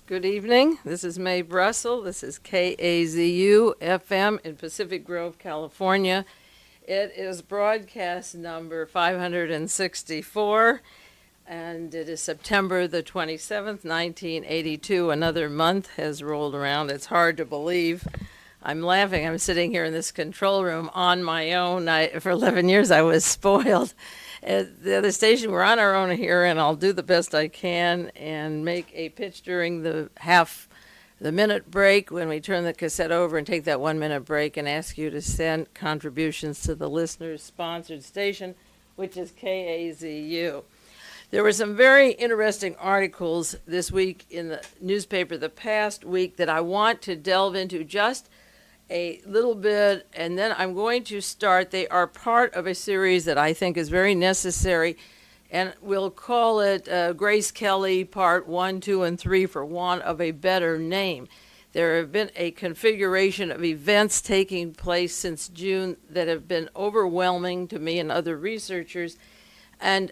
Good evening. This is Mae Brussel. This is KAZU FM in Pacific Grove, California. It is broadcast number 564, and it is September the 27th, 1982. Another month has rolled around. It's hard to believe. I'm laughing. I'm sitting here in this control room on my own. For 11 years, I was spoiled. At the other station, we're on our own here, and I'll do the best I can and make a pitch during the minute break when we turn the cassette over and take that 1 minute break and ask you to send contributions to the listeners' sponsored station, which is KAZU. There were some very interesting articles this week in the newspaper the past week that I want to delve into just a little bit, and then I'm going to start. They are part of a series that I think is very necessary, and we'll call it Grace Kelly Part 1, 2, and 3 for want of a better name. There have been a configuration of events taking place since June that have been overwhelming to me and other researchers, and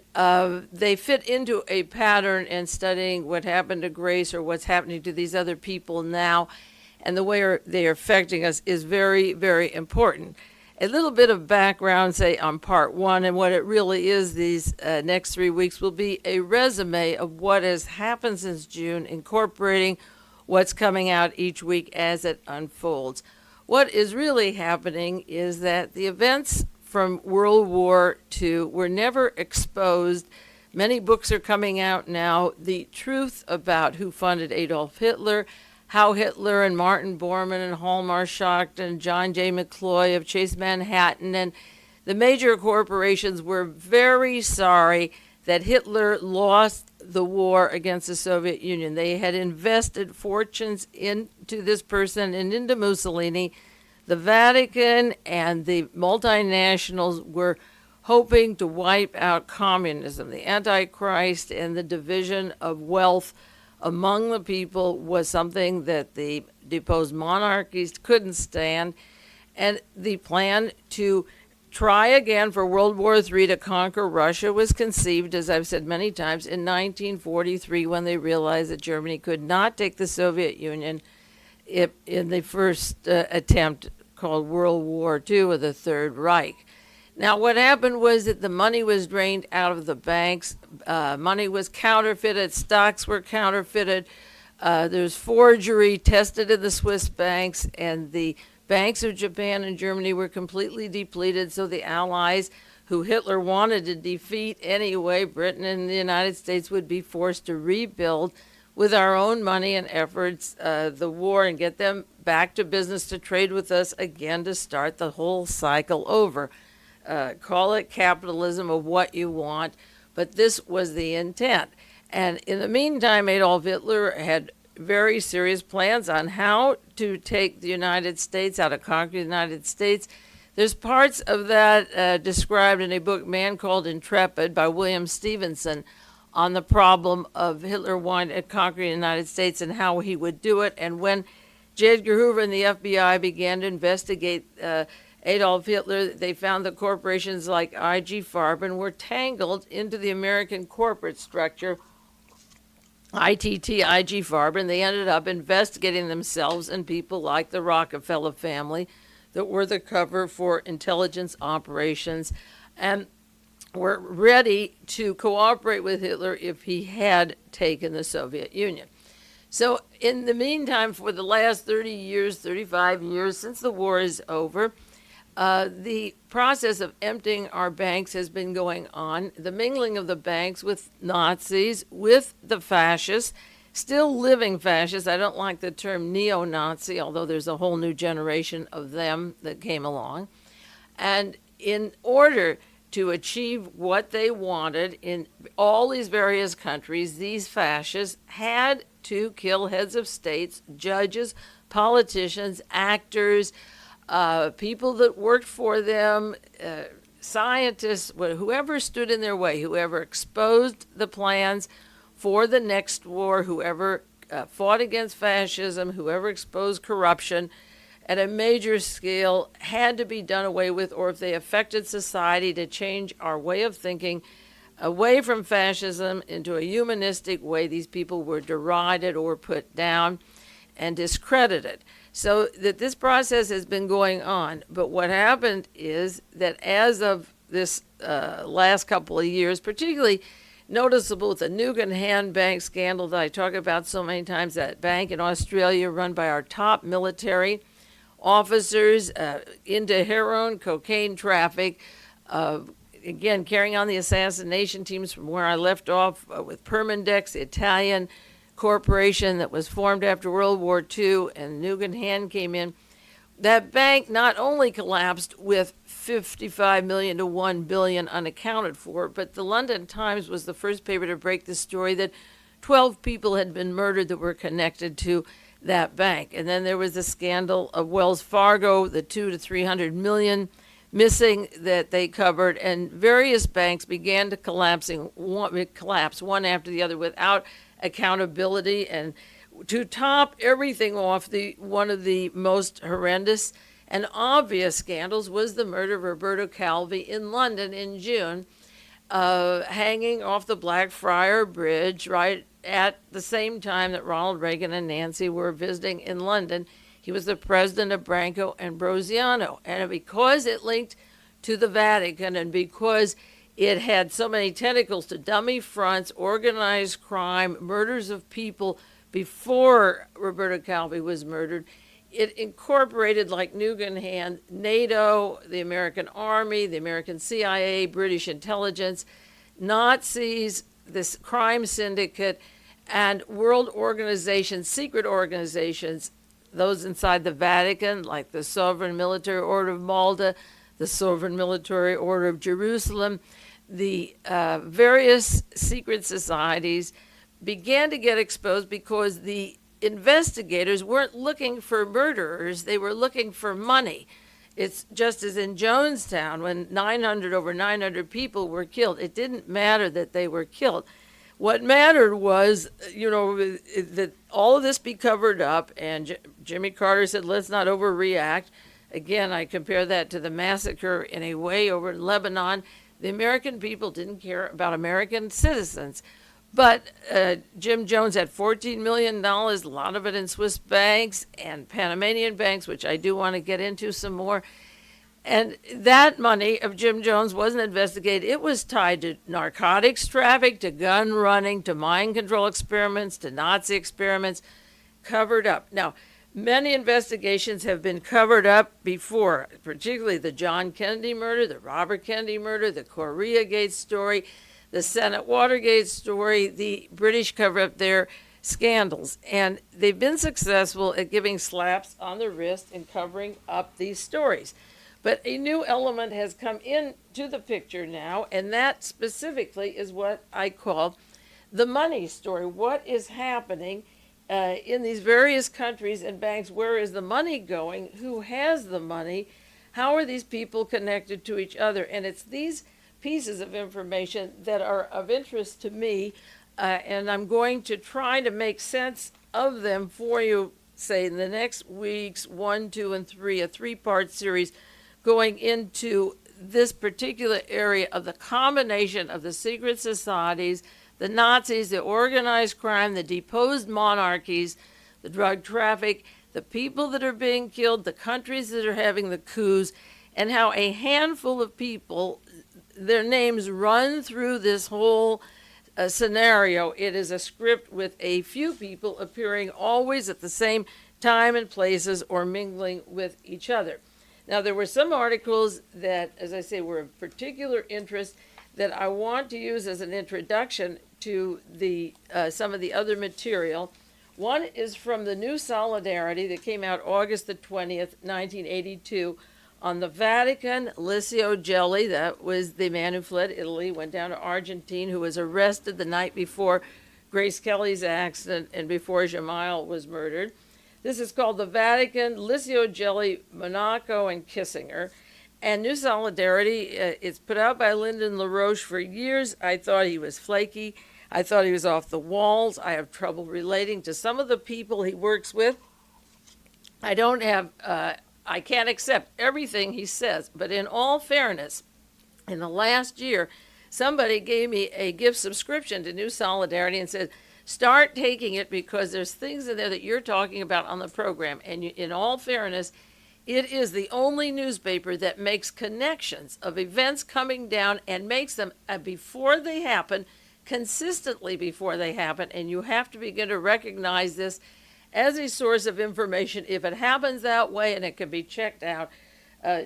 they fit into a pattern in studying what happened to Grace or what's happening to these other people now. And the way they are affecting us is very, very important. A little bit of background, say, on part one, and what it really is these next 3 weeks will be a resume of what has happened since June, incorporating what's coming out each week as it unfolds. What is really happening is that the events from World War II were never exposed. Many books are coming out now. The truth about who funded Adolf Hitler, how Hitler and Martin Bormann and Hjalmar Schacht and John J. McCloy of Chase Manhattan and the major corporations were very sorry that Hitler lost the war against the Soviet Union. They had invested fortunes into this person and into Mussolini. The Vatican and the multinationals were hoping to wipe out communism. The Antichrist and the division of wealth among the people was something that the deposed monarchies couldn't stand, and the plan to try again for World War III to conquer Russia was conceived, as I've said many times, in 1943 when they realized that Germany could not take the Soviet Union in the first attempt called World War II or the Third Reich. Now, what happened was that the money was drained out of the banks. Money was counterfeited. Stocks were counterfeited. There's forgery tested in the Swiss banks, and the banks of Japan and Germany were completely depleted. So the Allies, who Hitler wanted to defeat anyway, Britain and the United States, would be forced to rebuild with our own money and efforts the war and get them back to business to trade with us again to start the whole cycle over. Call it capitalism of what you want, but this was the intent. And in the meantime, Adolf Hitler had very serious plans on how to take the United States, how to conquer the United States. There's parts of that described in a book, Man Called Intrepid, by William Stevenson, on the problem of Hitler wanting to conquer the United States and how he would do it. And when J. Edgar Hoover and the FBI began to investigate Adolf Hitler, they found that corporations like IG Farben were tangled into the American corporate structure, ITT, IG Farben. They ended up investigating themselves and people like the Rockefeller family that were the cover for intelligence operations and were ready to cooperate with Hitler if he had taken the Soviet Union. So in the meantime, for the last 30 years, 35 years, since the war is over, the process of emptying our banks has been going on. The mingling of the banks with Nazis, with the fascists, still living fascists. I don't like the term neo-Nazi, although there's a whole new generation of them that came along. And in order to achieve what they wanted in all these various countries, these fascists had to kill heads of states, judges, politicians, actors, people that worked for them, scientists, whoever stood in their way, whoever exposed the plans for the next war, whoever fought against fascism, whoever exposed corruption at a major scale had to be done away with, or if they affected society to change our way of thinking, away from fascism into a humanistic way. These people were derided or put down and discredited. So that this process has been going on. But what happened is that as of this last couple of years, particularly noticeable with the Nugan Bank scandal that I talk about so many times, that bank in Australia run by our top military officers into heroin, cocaine traffic, again, carrying on the assassination teams from where I left off with Permindex, the Italian corporation that was formed after World War II, and Nugan came in. That bank not only collapsed with 55 million to 1 billion unaccounted for, but the London Times was the first paper to break the story that 12 people had been murdered that were connected to that bank. And then there was the scandal of Wells Fargo, the 200 to 300 million missing that they covered, and various banks began to collapse one after the other without accountability. And to top everything off, one of the most horrendous and obvious scandals was the murder of Roberto Calvi in London in June, hanging off the Blackfriar Bridge right at the same time that Ronald Reagan and Nancy were visiting in London. He was the president of Branco and Brosiano. And because it linked to the Vatican and because it had so many tentacles to dummy fronts, organized crime, murders of people before Roberto Calvi was murdered, it incorporated, like Nugan, NATO, the American Army, the American CIA, British intelligence, Nazis, this crime syndicate, and world organizations, secret organizations, those inside the Vatican, like the Sovereign Military Order of Malta, the Sovereign Military Order of Jerusalem, the various secret societies began to get exposed because the investigators weren't looking for murderers, they were looking for money. It's just as in Jonestown, when over 900 people were killed. It didn't matter that they were killed. What mattered was, that all of this be covered up, and Jimmy Carter said, let's not overreact. Again, I compare that to the massacre in a way over in Lebanon. The American people didn't care about American citizens. But Jim Jones had $14 million, a lot of it in Swiss banks and Panamanian banks, which I do want to get into some more. And that money of Jim Jones wasn't investigated. It was tied to narcotics traffic, to gun running, to mind control experiments, to Nazi experiments, covered up. Now, many investigations have been covered up before, particularly the John Kennedy murder, the Robert Kennedy murder, the Koreagate story, the Senate Watergate story, the British cover up their scandals. And they've been successful at giving slaps on the wrist and covering up these stories. But a new element has come into the picture now, and that specifically is what I call the money story. What is happening in these various countries and banks? Where is the money going? Who has the money? How are these people connected to each other? And it's these pieces of information that are of interest to me, and I'm going to try to make sense of them for you, say, in the next weeks 1, 2, and 3, a 3-part series going into this particular area of the combination of the secret societies, the Nazis, the organized crime, the deposed monarchies, the drug traffic, the people that are being killed, the countries that are having the coups, and how a handful of people, their names run through this whole scenario. It is a script with a few people appearing always at the same time and places or mingling with each other. Now, there were some articles that, as I say, were of particular interest that I want to use as an introduction to the some of the other material. One is from the New Solidarity that came out August the 20th, 1982, on the Vatican. Licio Gelli, that was the man who fled Italy, went down to Argentina, who was arrested the night before Grace Kelly's accident and before Jamal was murdered. This is called the Vatican, Licio Gelli, Monaco, and Kissinger. And New Solidarity, it's put out by Lyndon LaRoche. For years, I thought he was flaky. I thought he was off the walls. I have trouble relating to some of the people he works with. I can't accept everything he says. But in all fairness, in the last year, somebody gave me a gift subscription to New Solidarity and said, start taking it because there's things in there that you're talking about on the program. And in all fairness, it is the only newspaper that makes connections of events coming down and makes them before they happen, consistently before they happen. And you have to begin to recognize this as a source of information if it happens that way, and it can be checked out.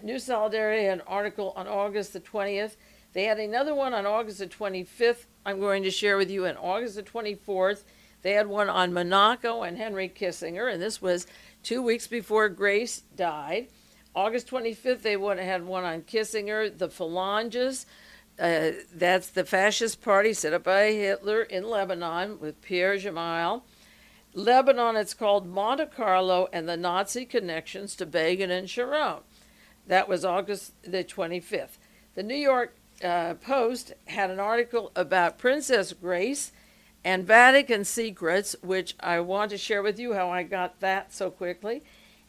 New Solidarity had an article on August the 20th. They had another one on August the 25th I'm going to share with you. On August the 24th, they had one on Monaco and Henry Kissinger, and this was 2 weeks before Grace died. August 25th, they had one on Kissinger, the Phalanges. That's the fascist party set up by Hitler in Lebanon with Pierre Gemayel. Lebanon, it's called Monte Carlo and the Nazi connections to Begin and Sharon. That was August the 25th. The New York Post had an article about Princess Grace and Vatican secrets, which I want to share with you how I got that so quickly.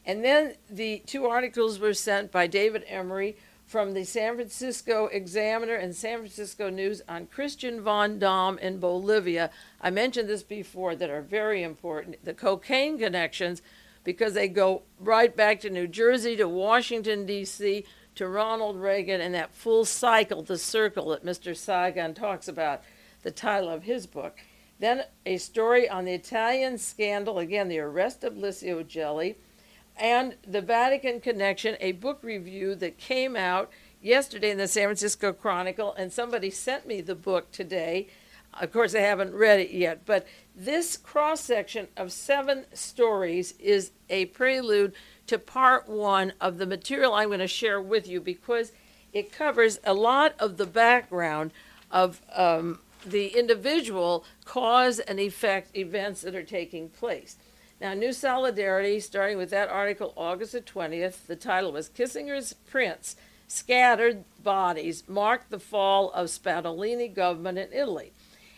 And then the two articles were sent by David Emery from the San Francisco Examiner and San Francisco News on Christian vonDamm in Bolivia. I mentioned this before, that are very important. The cocaine connections, because they go right back to New Jersey, to Washington, D.C., to Ronald Reagan, and that full cycle, the circle that Mr. Saigon talks about, the title of his book. Then a story on the Italian scandal, again, the arrest of Licio Gelli, and the Vatican connection, a book review that came out yesterday in the San Francisco Chronicle, and somebody sent me the book today. Of course, I haven't read it yet, but this cross-section of 7 stories is a prelude to part 1 of the material I'm going to share with you, because it covers a lot of the background of the individual cause and effect events that are taking place. Now, New Solidarity, starting with that article, August the 20th, the title was Kissinger's Prince, Scattered Bodies, Marked the Fall of Spadolini Government in Italy.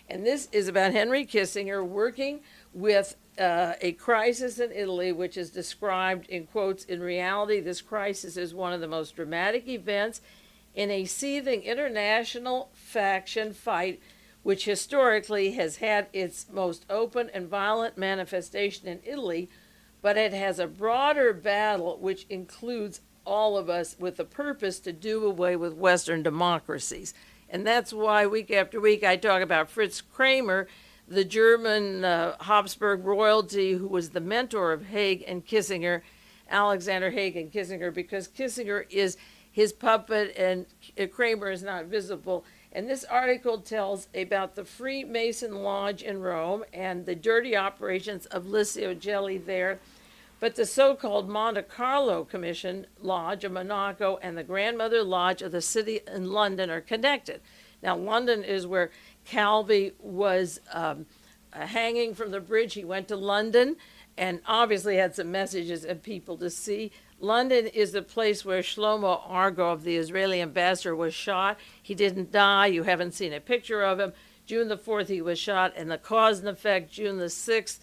And this is about Henry Kissinger working with a crisis in Italy, which is described in quotes. In reality, this crisis is one of the most dramatic events in a seething international faction fight, which historically has had its most open and violent manifestation in Italy, but it has a broader battle which includes all of us, with the purpose to do away with Western democracies. And that's why week after week I talk about Fritz Kramer, the German Habsburg royalty who was the mentor of Haig and Kissinger, Alexander Haig and Kissinger, because Kissinger is his puppet and Kramer is not visible. And this article tells about the Freemason Lodge in Rome and the dirty operations of Licio Gelli there. But the so-called Monte Carlo Commission Lodge of Monaco and the Grandmother Lodge of the city in London are connected. Now, London is where Calvi was hanging from the bridge. He went to London and obviously had some messages and people to see. London is the place where Shlomo Argov, the Israeli ambassador, was shot. He didn't die. You haven't seen a picture of him. June the 4th, he was shot. And the cause and effect, June the 6th,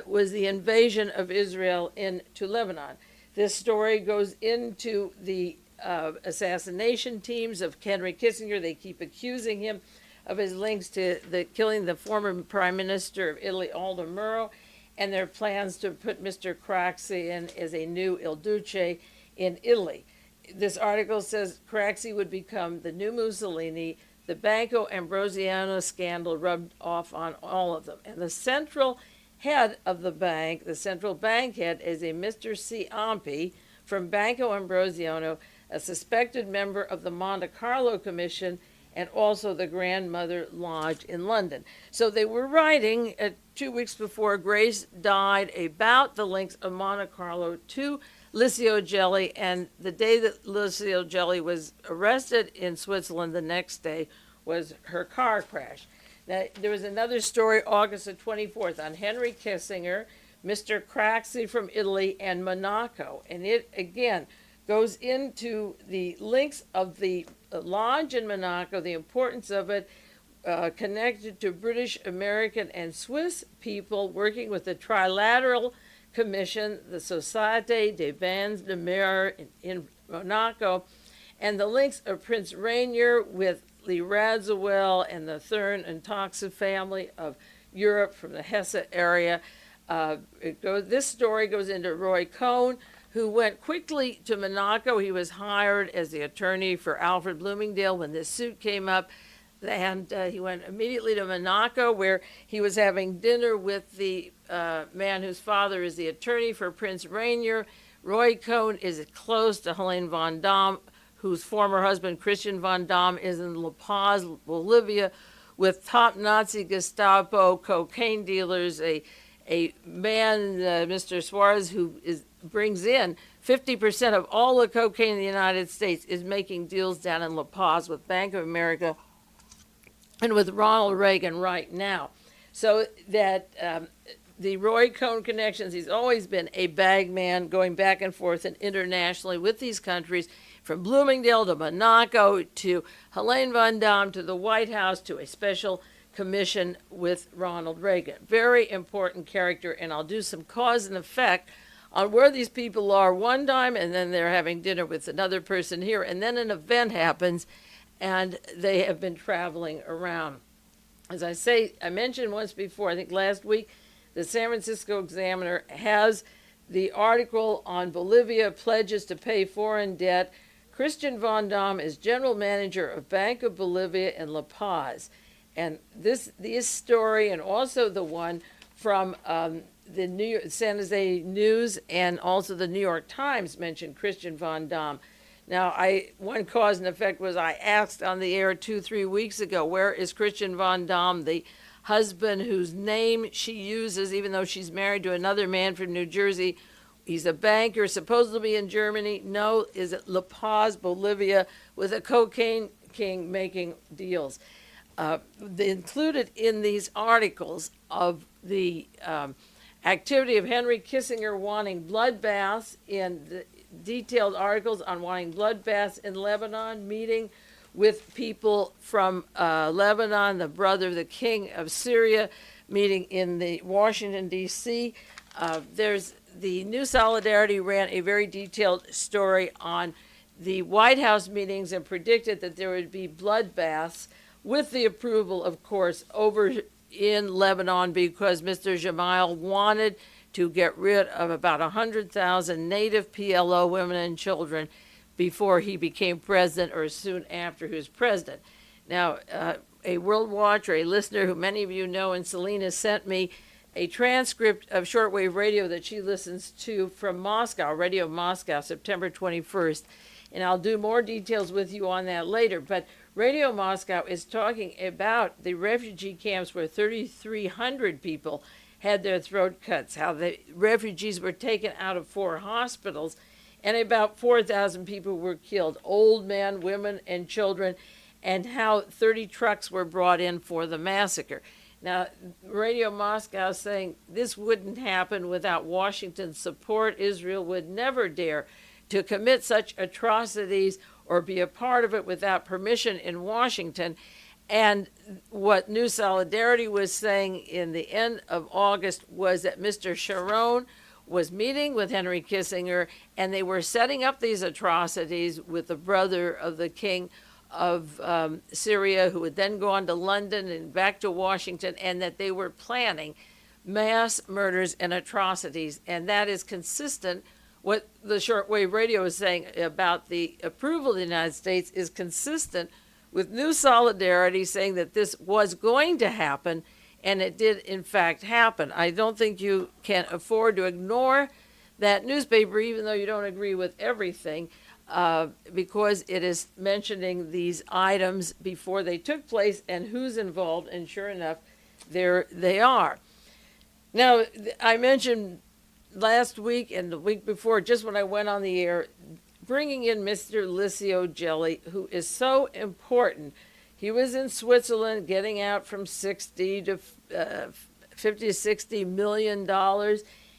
was the invasion of Israel into Lebanon. This story goes into the assassination teams of Henry Kissinger. They keep accusing him of his links to the killing the former Prime Minister of Italy, Aldo Moro, and their plans to put Mr. Craxi in as a new Il Duce in Italy. This article says Craxi would become the new Mussolini. The Banco Ambrosiano scandal rubbed off on all of them. And the central head of the bank, the central bank head, is a Mr. Ciampi from Banco Ambrosiano, a suspected member of the Monte Carlo Commission and also the Grandmother Lodge in London. So they were writing 2 weeks before Grace died about the links of Monte Carlo to Licio Gelli, and the day that Licio Gelli was arrested in Switzerland, the next day was her car crash. Now, there was another story, August the 24th, on Henry Kissinger, Mr. Craxi from Italy, and Monaco. And it, again, goes into the links of the lodge in Monaco, the importance of it, connected to British, American, and Swiss people working with the Trilateral Commission, the Société des Vins de Mer in Monaco, and the links of Prince Rainier with Lee Radziwill and the Thurn and Toxa family of Europe from the Hesse area. This story goes into Roy Cohn, who went quickly to Monaco. He was hired as the attorney for Alfred Bloomingdale when this suit came up. And he went immediately to Monaco, where he was having dinner with the man whose father is the attorney for Prince Rainier. Roy Cohn is close to Helene vonDamm, whose former husband, Christian vonDamm, is in La Paz, Bolivia, with top Nazi Gestapo cocaine dealers, a man, Mr. Suarez, who brings in 50% of all the cocaine in the United States, is making deals down in La Paz with Bank of America and with Ronald Reagan right now. So that the Roy Cohn connections, he's always been a bag man, going back and forth and internationally with these countries, from Bloomingdale to Monaco to Helene vonDamm to the White House to a special commission with Ronald Reagan. Very important character, and I'll do some cause and effect on where these people are one time, and then they're having dinner with another person here, and then an event happens, and they have been traveling around. As I mentioned once before, I think last week, the San Francisco Examiner has the article on Bolivia pledges to pay foreign debt. Christian vonDamm is general manager of Bank of Bolivia in La Paz. And this story, and also the one from the San Jose News and also the New York Times, mentioned Christian vonDamm. Now, one cause and effect was I asked on the air 2-3 weeks ago, where is Christian vonDamm, the husband whose name she uses, even though she's married to another man from New Jersey? He's a banker, supposed to be in Germany. No, is at La Paz, Bolivia, with a cocaine king making deals. Included in these articles of the activity of Henry Kissinger wanting bloodbaths, in the detailed articles on wanting bloodbaths in Lebanon, meeting with people from Lebanon, the brother of the king of Syria, meeting in the Washington, D.C. There's the New Solidarity ran a very detailed story on the White House meetings and predicted that there would be bloodbaths with the approval, of course, over in Lebanon, because Mr. Jamal wanted to get rid of about 100,000 native PLO women and children before he became president, or soon after he was president. Now, a World Watch, or a listener who many of you know, and Selena sent me a transcript of shortwave radio that she listens to from Moscow, Radio Moscow, September 21st. And I'll do more details with you on that later. But Radio Moscow is talking about the refugee camps where 3,300 people had their throat cuts, how the refugees were taken out of 4 hospitals, and about 4,000 people were killed, old men, women, and children, and how 30 trucks were brought in for the massacre. Now, Radio Moscow is saying this wouldn't happen without Washington's support. Israel would never dare to commit such atrocities or be a part of it without permission in Washington. And what New Solidarity was saying in the end of August was that Mr. Sharon was meeting with Henry Kissinger, and they were setting up these atrocities with the brother of the king of Syria, who would then go on to London and back to Washington, and that they were planning mass murders and atrocities. And that is consistent. What the shortwave radio is saying about the approval of the United States is consistent with New Solidarity saying that this was going to happen, and it did in fact happen. I don't think you can afford to ignore that newspaper, even though you don't agree with everything, because it is mentioning these items before they took place and who's involved, and sure enough, there they are. Now, I mentioned last week and the week before, just when I went on the air, bringing in Mr. Licio Gelli, who is so important. He was in Switzerland getting out from 50 to $60 million.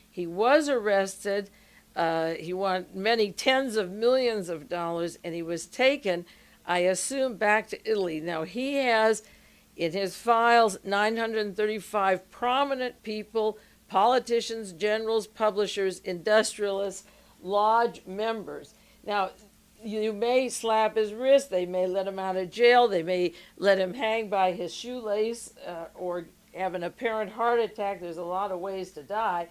He was arrested. He won many tens of millions of dollars, and he was taken, I assume, back to Italy. Now, he has in his files 935 prominent people, politicians, generals, publishers, industrialists, lodge members. Now, you may slap his wrist, they may let him out of jail, they may let him hang by his shoelace or have an apparent heart attack. There's a lot of ways to die.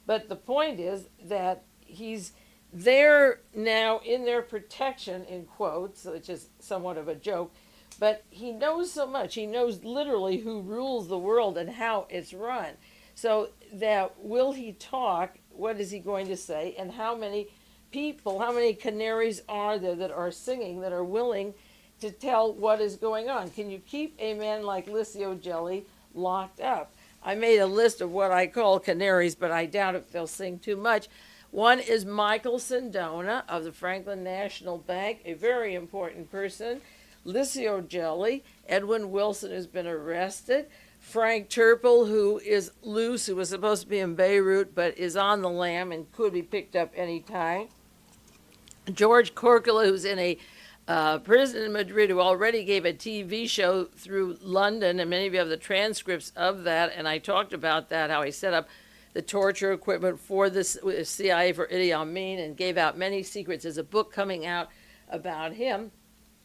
But the point is that he's there now in their protection, in quotes, which is somewhat of a joke. But he knows so much. He knows literally who rules the world and how it's run. So that will he talk? What is he going to say? And how many people, how many canaries are there that are singing, that are willing to tell what is going on? Can you keep a man like Licio Jelly locked up? I made a list of what I call canaries, but I doubt if they'll sing too much. One is Michael Sindona of the Franklin National Bank, a very important person. Licio Jelly, Edwin Wilson, who's been arrested, Frank Churchill, who is loose, who was supposed to be in Beirut, but is on the lam and could be picked up any time. George Corcola, who's in a prison in Madrid, who already gave a TV show through London, and many of you have the transcripts of that, and I talked about that, how he set up the torture equipment for the CIA for Idi Amin and gave out many secrets. There's a book coming out about him.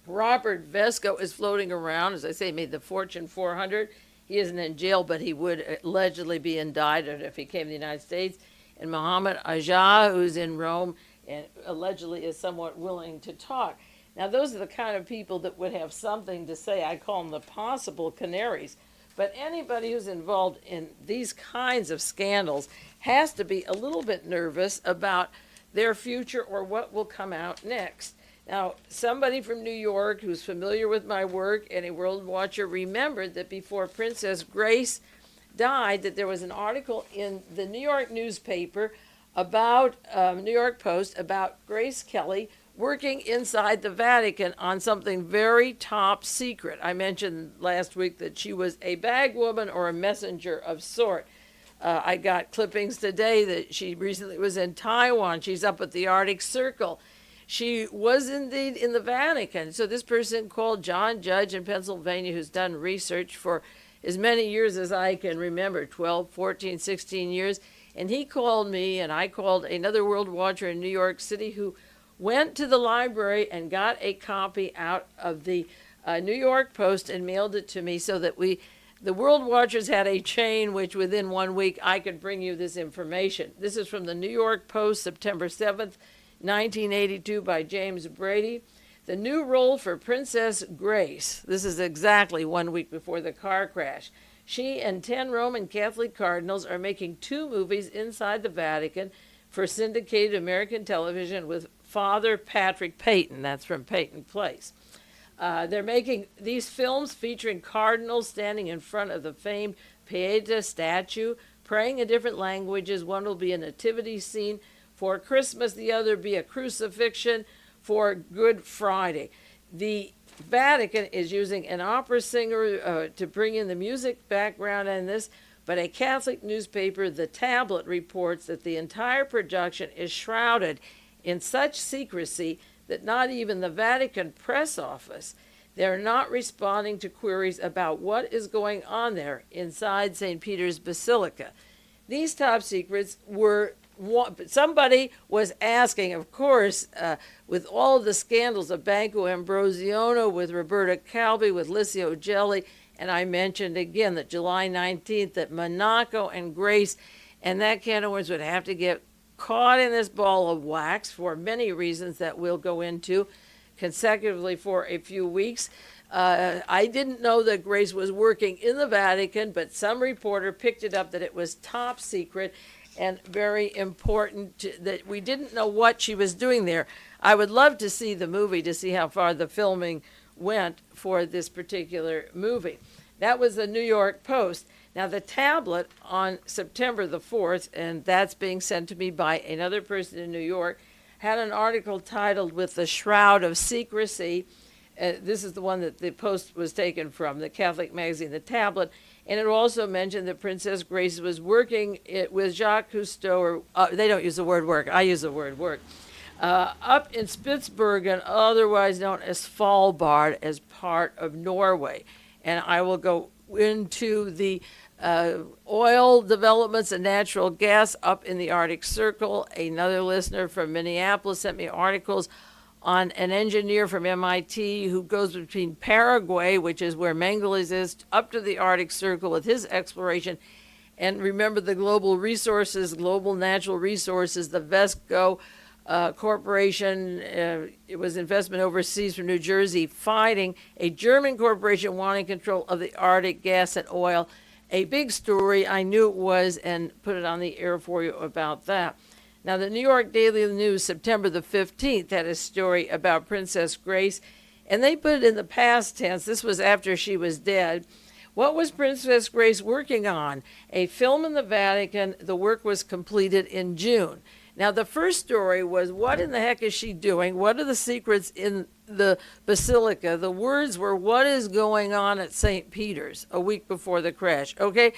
Robert Vesco is floating around. As I say, he made the Fortune 400. He isn't in jail, but he would allegedly be indicted if he came to the United States. And Mohammed Ajah, who's in Rome and allegedly is somewhat willing to talk. Now, those are the kind of people that would have something to say. I call them the possible canaries. But anybody who's involved in these kinds of scandals has to be a little bit nervous about their future or what will come out next. Now, somebody from New York who's familiar with my work and a world watcher remembered that before Princess Grace died, that there was an article in the New York newspaper about, New York Post, about Grace Kelly working inside the Vatican on something very top secret. I mentioned last week that she was a bagwoman or a messenger of sort. I got clippings today that she recently was in Taiwan. She's up at the Arctic Circle. She was indeed in the Vatican. So this person called John Judge in Pennsylvania, who's done research for as many years as I can remember, 12, 14, 16 years. And he called me, and I called another world watcher in New York City who went to the library and got a copy out of the New York Post and mailed it to me so that the World Watchers had a chain which within 1 week I could bring you this information. This is from the New York Post, September 7th, 1982 by James Brady. The new role for Princess Grace. This is exactly 1 week before the car crash. She and 10 Roman Catholic cardinals are making 2 movies inside the Vatican for syndicated American television with Father Patrick Peyton. That's from Peyton Place. They're making these films featuring cardinals standing in front of the famed Pieta statue, praying in different languages. One will be a nativity scene for Christmas, the other be a crucifixion for Good Friday. The Vatican is using an opera singer to bring in the music background in this, but a Catholic newspaper, The Tablet, reports that the entire production is shrouded in such secrecy that not even the Vatican press office, they're not responding to queries about what is going on there inside St. Peter's Basilica. These top secrets were, somebody was asking, of course, with all of the scandals of Banco Ambrosiano, with Roberta Calvi, with Licio Jelly, and I mentioned again that July 19th that Monaco and Grace and that can of worms would have to get caught in this ball of wax for many reasons that we'll go into consecutively for a few weeks. I didn't know that Grace was working in the Vatican, but some reporter picked it up that it was top secret and very important that we didn't know what she was doing there. I would love to see the movie to see how far the filming went for this particular movie. That was the New York Post. Now, the Tablet on September the 4th, and that's being sent to me by another person in New York, had an article titled With the Shroud of Secrecy. This is the one that the Post was taken from, the Catholic magazine, the Tablet. And it also mentioned that Princess Grace was working with Jacques Cousteau, or they don't use the word work, I use the word work, up in Spitsbergen, otherwise known as Svalbard, as part of Norway. And I will go into the oil developments and natural gas up in the Arctic Circle. Another listener from Minneapolis sent me articles on an engineer from MIT who goes between Paraguay, which is where Mengele is, up to the Arctic Circle with his exploration. And remember the global resources, global natural resources, the Vesco corporation, it was investment overseas from New Jersey, fighting a German corporation wanting control of the Arctic gas and oil. A big story, I knew it was, and put it on the air for you about that. Now, the New York Daily News, September the 15th, had a story about Princess Grace, and they put it in the past tense. This was after she was dead. What was Princess Grace working on? A film in the Vatican. The work was completed in June. Now, the first story was, what in the heck is she doing? What are the secrets in the Basilica? The words were, what is going on at St. Peter's a week before the crash? Okay,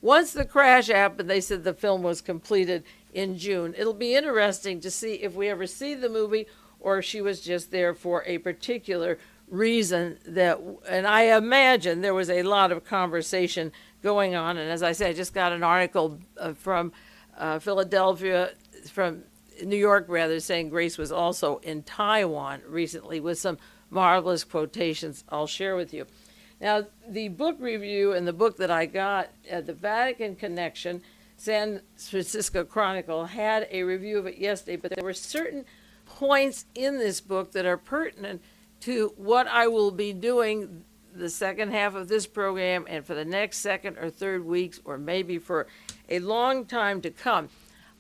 once the crash happened, they said the film was completed in June. It'll be interesting to see if we ever see the movie or if she was just there for a particular reason that, and I imagine there was a lot of conversation going on. And as I said, I just got an article from Philadelphia, from New York rather, saying Grace was also in Taiwan recently with some marvelous quotations I'll share with you. Now, the book review and the book that I got at the Vatican Connection, San Francisco Chronicle, had a review of it yesterday, but there were certain points in this book that are pertinent to what I will be doing the second half of this program and for the next second or third weeks, or maybe for a long time to come.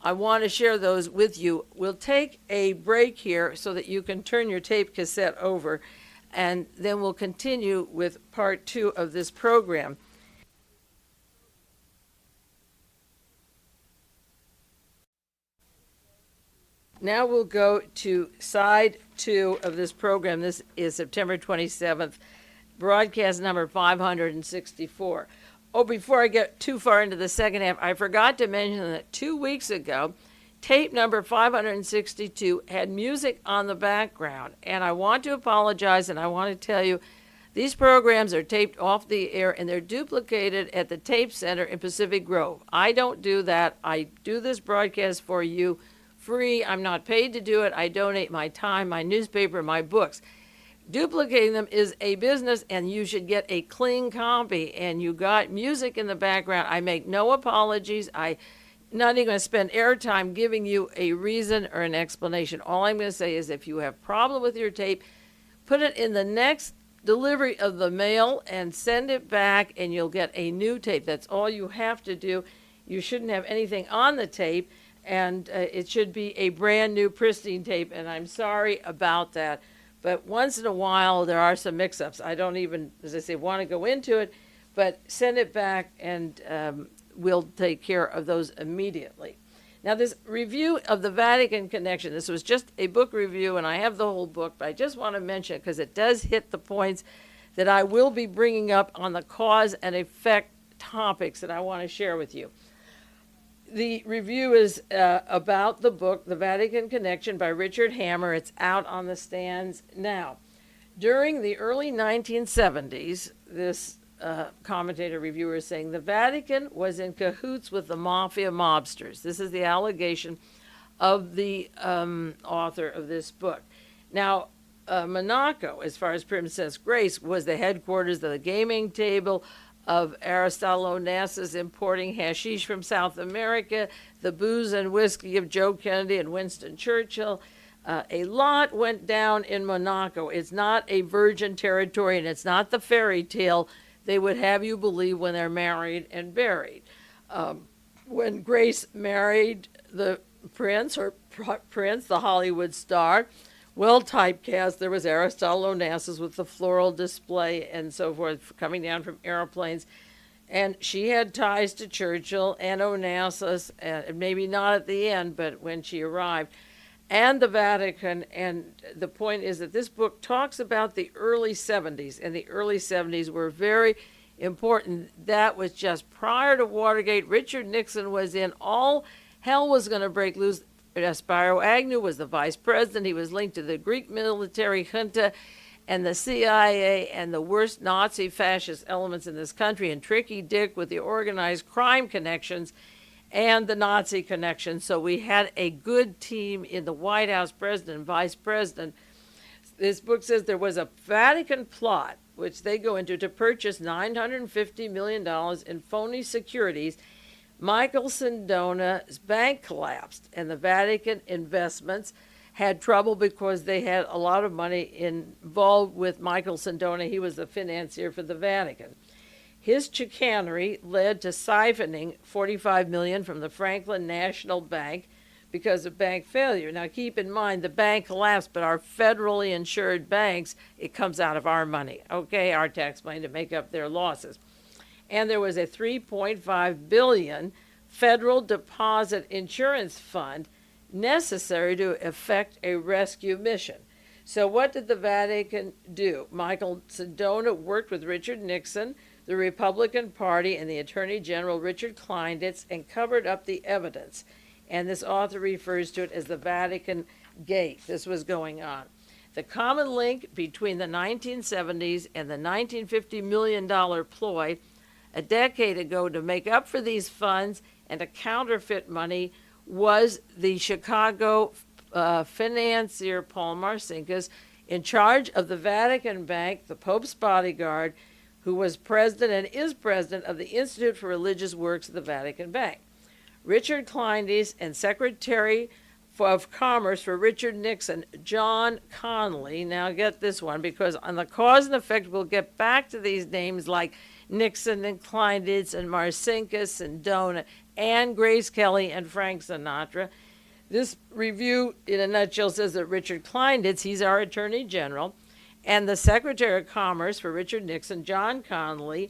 I want to share those with you. We'll take a break here so that you can turn your tape cassette over, and then we'll continue with part 2 of this program. Now we'll go to side 2 of this program. This is September 27th, broadcast number 564. Oh, before I get too far into the second half, I forgot to mention that 2 weeks ago, tape number 562 had music on the background. And I want to apologize, and I want to tell you, these programs are taped off the air, and they're duplicated at the Tape Center in Pacific Grove. I don't do that. I do this broadcast for you free. I'm not paid to do it. I donate my time, my newspaper, my books. Duplicating them is a business, and you should get a clean copy. And you got music in the background. I make no apologies. I'm not even going to spend airtime giving you a reason or an explanation. All I'm going to say is if you have a problem with your tape, put it in the next delivery of the mail and send it back, and you'll get a new tape. That's all you have to do. You shouldn't have anything on the tape, and it should be a brand new pristine tape, and I'm sorry about that. But once in a while, there are some mix-ups. I don't even, as I say, want to go into it, but send it back, and we'll take care of those immediately. Now, this review of the Vatican Connection, this was just a book review, and I have the whole book, but I just want to mention it because it does hit the points that I will be bringing up on the cause and effect topics that I want to share with you. The review is about the book, The Vatican Connection by Richard Hammer. It's out on the stands now. During the early 1970s, this commentator reviewer is saying the Vatican was in cahoots with the mafia mobsters. This is the allegation of the author of this book. Now, Monaco, as far as Princess Grace, was the headquarters of the gaming table of Aristotle Onassis importing hashish from South America, the booze and whiskey of Joe Kennedy and Winston Churchill. A lot went down in Monaco. It's not a virgin territory, and it's not the fairy tale they would have you believe when they're married and buried. When Grace married the prince, the Hollywood star, well typecast, there was Aristotle Onassis with the floral display and so forth coming down from airplanes. And she had ties to Churchill and Onassis, and maybe not at the end, but when she arrived, and the Vatican. And the point is that this book talks about the early 70s, and the early 70s were very important. That was just prior to Watergate. Richard Nixon was in. All hell was going to break loose. Spiro Agnew was the vice president. He was linked to the Greek military junta and the CIA and the worst Nazi fascist elements in this country, and Tricky Dick with the organized crime connections and the Nazi connections. So we had a good team in the White House, president and vice president. this book says there was a Vatican plot, which they go into, to purchase $950 million in phony securities. Michael Sindona's bank collapsed, and the Vatican investments had trouble because they had a lot of money involved with Michael Sindona. He was the financier for the Vatican. His chicanery led to siphoning $45 million from the Franklin National Bank because of bank failure. Now, keep in mind, the bank collapsed, but our federally insured banks, it comes out of our money, okay, our tax money, to make up their losses. And there was a $3.5 billion federal deposit insurance fund necessary to effect a rescue mission. So what did the Vatican do? Michael Sindona worked with Richard Nixon, the Republican Party, and the Attorney General Richard Kleindienst, and covered up the evidence. And this author refers to it as the Vatican Gate. This was going on. The common link between the 1970s and the $1950 million ploy a decade ago to make up for these funds and to counterfeit money was the Chicago financier Paul Marcinkus, in charge of the Vatican Bank, the Pope's bodyguard, who was president and is president of the Institute for Religious Works of the Vatican Bank. Richard Kleindienst and Secretary of Commerce for Richard Nixon, John Connally. Now get this one, because on the cause and effect, we'll get back to these names like Nixon and Kleindienst and Marcinkus and Dona and Grace Kelly and Frank Sinatra. This review, in a nutshell, says that Richard Kleindienst, he's our Attorney General, and the Secretary of Commerce for Richard Nixon, John Connally,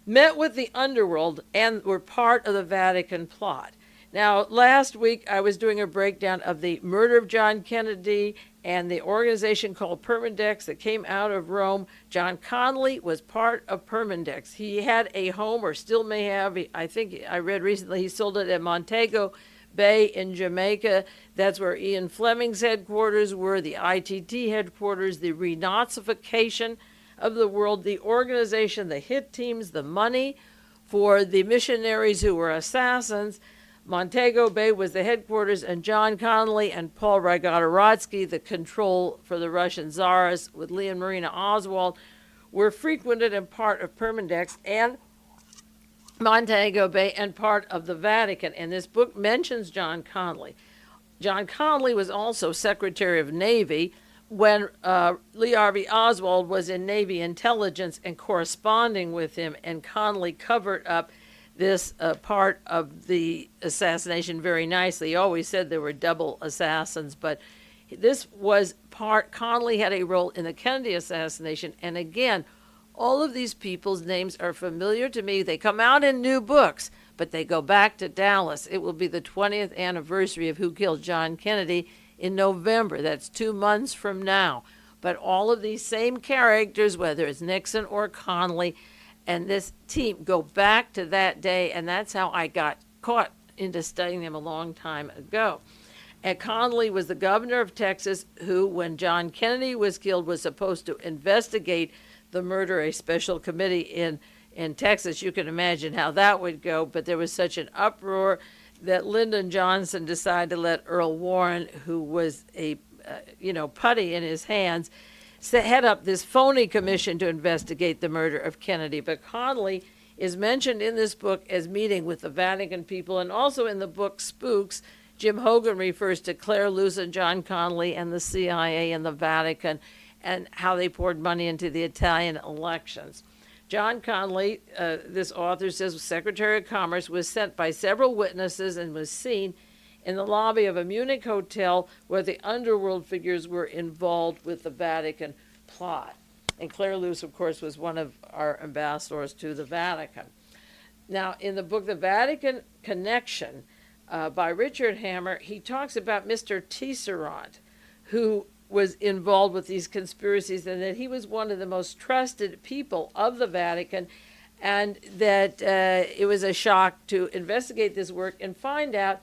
met with the underworld and were part of the Vatican plot. Now, last week I was doing a breakdown of the murder of John Kennedy and the organization called Permindex that came out of Rome. John Connally was part of Permindex. He had a home, or still may have, I think I read recently he sold it at Montego Bay in Jamaica. That's where Ian Fleming's headquarters were, the ITT headquarters, the renazification of the world, the organization, the hit teams, the money for the missionaries who were assassins. Montego Bay was the headquarters, and John Connally and Paul Rygotorodsky, the control for the Russian czars, with Lee and Marina Oswald, were frequented and part of Permindex and Montego Bay and part of the Vatican. And this book mentions John Connally. John Connally was also Secretary of Navy when Lee Harvey Oswald was in Navy intelligence and corresponding with him, and Connally covered up this part of the assassination very nicely. He always said there were double assassins, but this was part. Connally had a role in the Kennedy assassination, and again, all of these people's names are familiar to me. They come out in new books, but they go back to Dallas. It will be the 20th anniversary of Who Killed John Kennedy in November. That's 2 months from now. But all of these same characters, whether it's Nixon or Connally, and this team go back to that day, and that's how I got caught into studying them a long time ago. And Connally was the governor of Texas who, when John Kennedy was killed, was supposed to investigate the murder, a special committee in Texas. You can imagine how that would go, but there was such an uproar that Lyndon Johnson decided to let Earl Warren, who was a putty in his hands, head up this phony commission to investigate the murder of Kennedy. But Connally is mentioned in this book as meeting with the Vatican people, and also in the book Spooks, Jim Hogan refers to Claire Luce and John Connally and the CIA and the Vatican and how they poured money into the Italian elections. John Connally, this author says, Secretary of Commerce, was sent by several witnesses and was seen in the lobby of a Munich hotel where the underworld figures were involved with the Vatican plot. And Claire Luce, of course, was one of our ambassadors to the Vatican. Now, in the book The Vatican Connection by Richard Hammer, he talks about Mr. Tisserand, who was involved with these conspiracies, and that he was one of the most trusted people of the Vatican, and that it was a shock to investigate this work and find out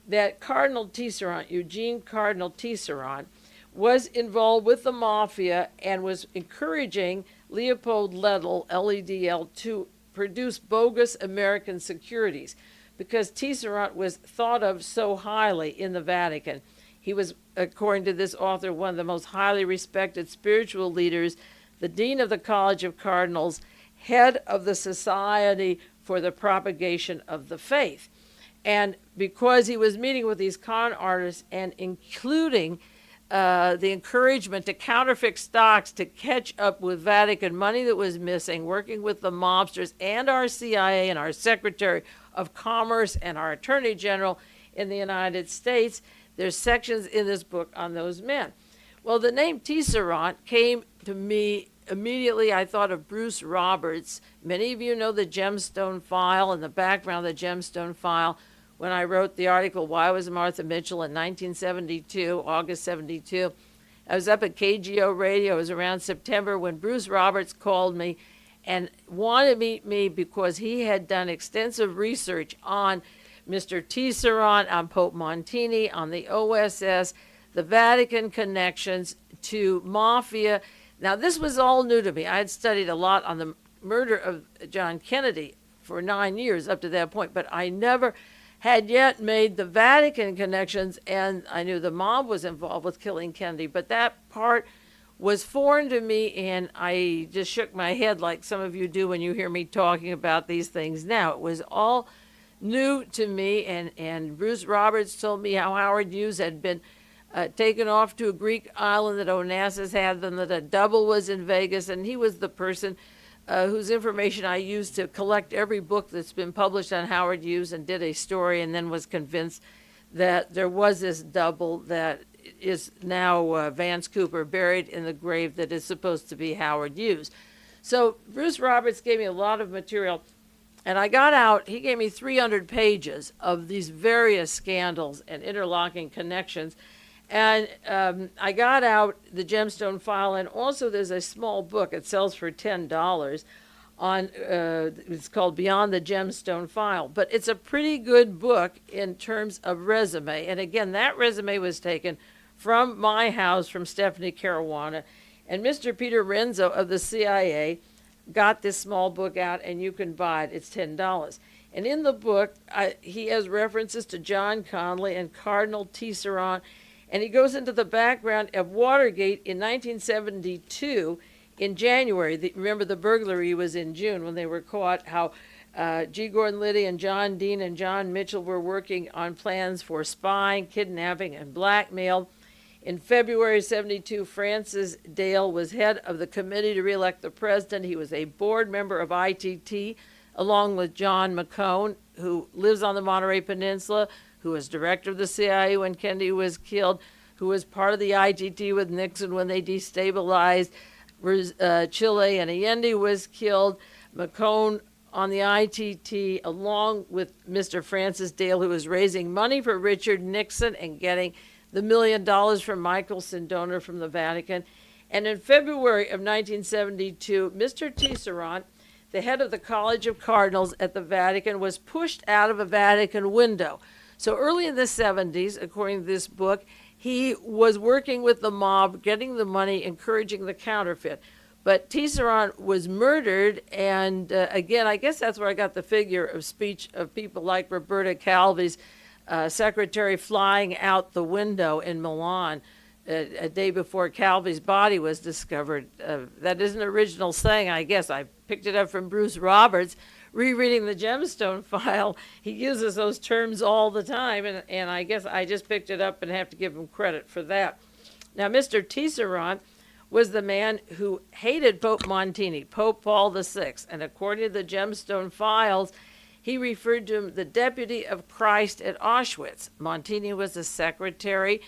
that Cardinal Tisserand, Eugene Cardinal Tisserand, was involved with the mafia and was encouraging Leopold Ledel, LEDL, to produce bogus American securities, because Tisserand was thought of so highly in the Vatican. He was, according to this author, one of the most highly respected spiritual leaders, the dean of the College of Cardinals, head of the Society for the Propagation of the Faith. And because he was meeting with these con artists and including the encouragement to counterfeit stocks to catch up with Vatican money that was missing, working with the mobsters and our CIA and our Secretary of Commerce and our Attorney General in the United States, there's sections in this book on those men. Well, the name Tisserand came to me immediately. I thought of Bruce Roberts. Many of you know the Gemstone File and the background of the Gemstone File. When I wrote the article, Why Was Martha Mitchell, in 1972, August 72, I was up at KGO Radio. It was around September when Bruce Roberts called me and wanted to meet me because he had done extensive research on Mr. Tisserand, on Pope Montini, on the OSS, the Vatican connections to mafia. Now, this was all new to me. I had studied a lot on the murder of John Kennedy for 9 years up to that point, but I never had yet made the Vatican connections, and I knew the mob was involved with killing Kennedy, but that part was foreign to me, and I just shook my head like some of you do when you hear me talking about these things now. It was all new to me, and Bruce Roberts told me how Howard Hughes had been taken off to a Greek island, that Onassis had them, that a double was in Vegas, and he was the person whose information I used to collect every book that's been published on Howard Hughes, and did a story, and then was convinced that there was this double that is now Vance Cooper, buried in the grave that is supposed to be Howard Hughes. So Bruce Roberts gave me a lot of material, and I got out, he gave me 300 pages of these various scandals and interlocking connections. And I got out the Gemstone File, and also there's a small book, it sells for $10, on it's called Beyond the Gemstone File. But it's a pretty good book in terms of resume. And again, that resume was taken from my house, from Stephanie Caruana. And Mr. Peter Renzo of the CIA got this small book out, and you can buy it. It's $10. And in the book, he has references to John Connally and Cardinal Tisserand. And he goes into the background of Watergate in 1972 in January. Remember, the burglary was in June when they were caught, how G. Gordon Liddy and John Dean and John Mitchell were working on plans for spying, kidnapping, and blackmail. In February 72, Francis Dale was head of the committee to re-elect the president. He was a board member of ITT, along with John McCone, who lives on the Monterey Peninsula, who was director of the CIA when Kennedy was killed, who was part of the ITT with Nixon when they destabilized Chile and Allende was killed. McCone on the ITT, along with Mr. Francis Dale, who was raising money for Richard Nixon and getting the $1 million from Michael Sindona from the Vatican. And in February of 1972, Mr. Tisserand, the head of the College of Cardinals at the Vatican, was pushed out of a Vatican window. So early in the 70s, according to this book, he was working with the mob, getting the money, encouraging the counterfeit. But Tisserand was murdered, and again, I guess that's where I got the figure of speech of people like Roberta Calvi's secretary flying out the window in Milan a day before Calvi's body was discovered. That is an original saying, I guess. I picked it up from Bruce Roberts. Rereading the Gemstone File, he uses those terms all the time, and I guess I just picked it up and have to give him credit for that. Now, Mr. Tisserand was the man who hated Pope Montini, Pope Paul VI, and according to the Gemstone Files, he referred to him the deputy of Christ at Auschwitz. Montini was the secretary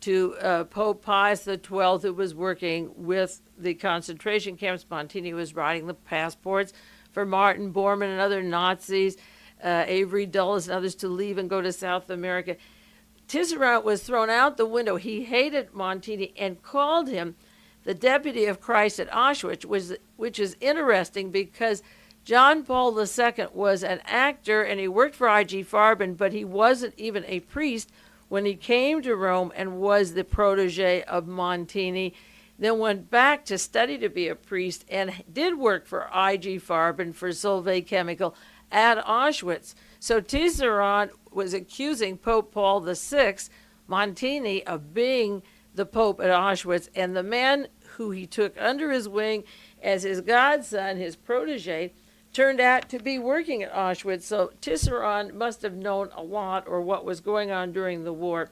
to Pope Pius XII, who was working with the concentration camps. Montini was writing the passports for Martin Bormann and other Nazis, Avery Dulles and others, to leave and go to South America. Tisserand was thrown out the window. He hated Montini and called him the deputy of Christ at Auschwitz, which is interesting because John Paul II was an actor and he worked for I.G. Farben, but he wasn't even a priest when he came to Rome and was the protege of Montini. Then went back to study to be a priest and did work for I.G. Farben, for Solvay Chemical at Auschwitz. So Tisserand was accusing Pope Paul VI, Montini of being the Pope at Auschwitz, and the man who he took under his wing as his godson, his protege, turned out to be working at Auschwitz. So Tisserand must have known a lot, or what was going on during the war.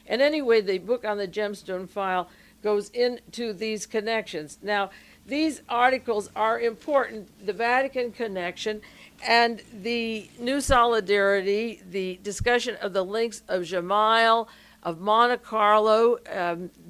And anyway, the book on the Gemstone File goes into these connections. Now, these articles are important, the Vatican connection and the New Solidarity, the discussion of the links of Jamal, of Monte Carlo,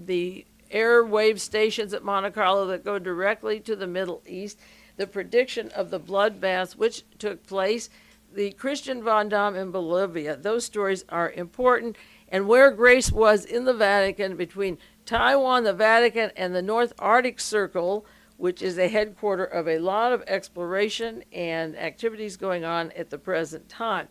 the airwave stations at Monte Carlo that go directly to the Middle East, the prediction of the bloodbaths which took place, the Christian vonDamm in Bolivia. Those stories are important. And where Grace was in the Vatican between Taiwan, the Vatican, and the North Arctic Circle, which is a headquarter of a lot of exploration and activities going on at the present time.